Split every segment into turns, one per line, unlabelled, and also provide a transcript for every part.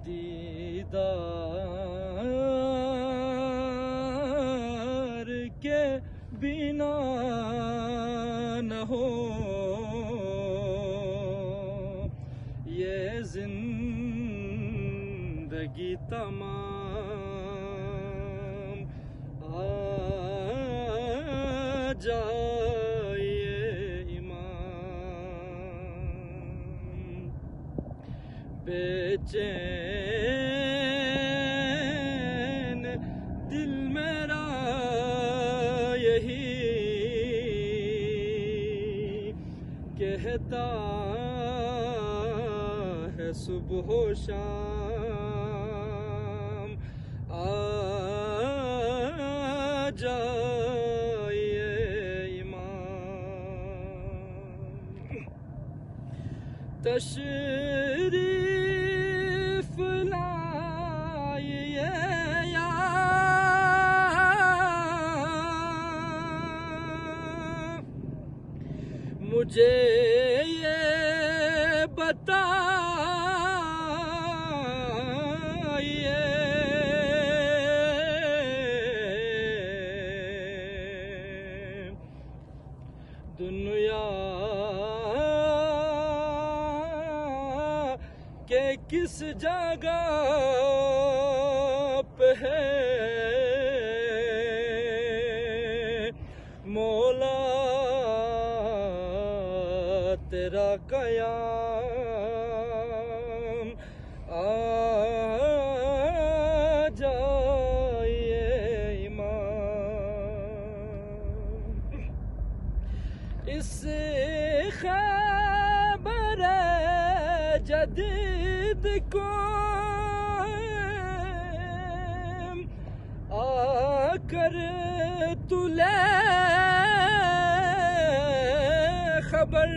दीदार के बिना न हो ये जिंदगी तमाम। आ जाइए इमाम, बेचैन दिल मेरा यही कहता है सुबह शाम। आ जाइए इमाम, तशरीफ लाइए या मुझे ये बताइए दुनिया के किस जगह पे है मौला तेरा कयाम। आ जाइए इमाम, इस खबर जदीद को आकर तुले खबर।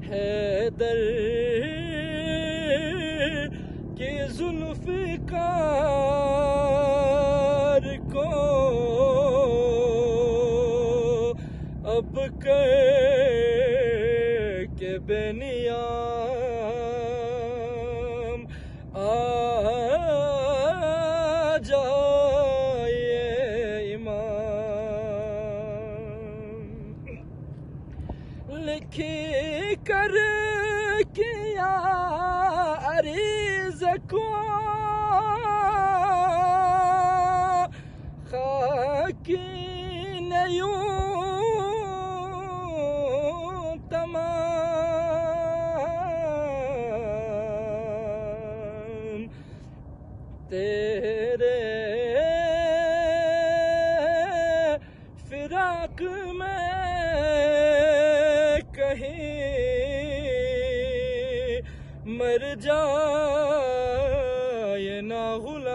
हैदर की जुल्फ़िकार को अब के बेनियाम। आ जाइए इमाम, लिखी कर किया अरीज़ को खाकी ने यूं तमाम तेरे फिराक में कहीं मर जाए ना गुलाम।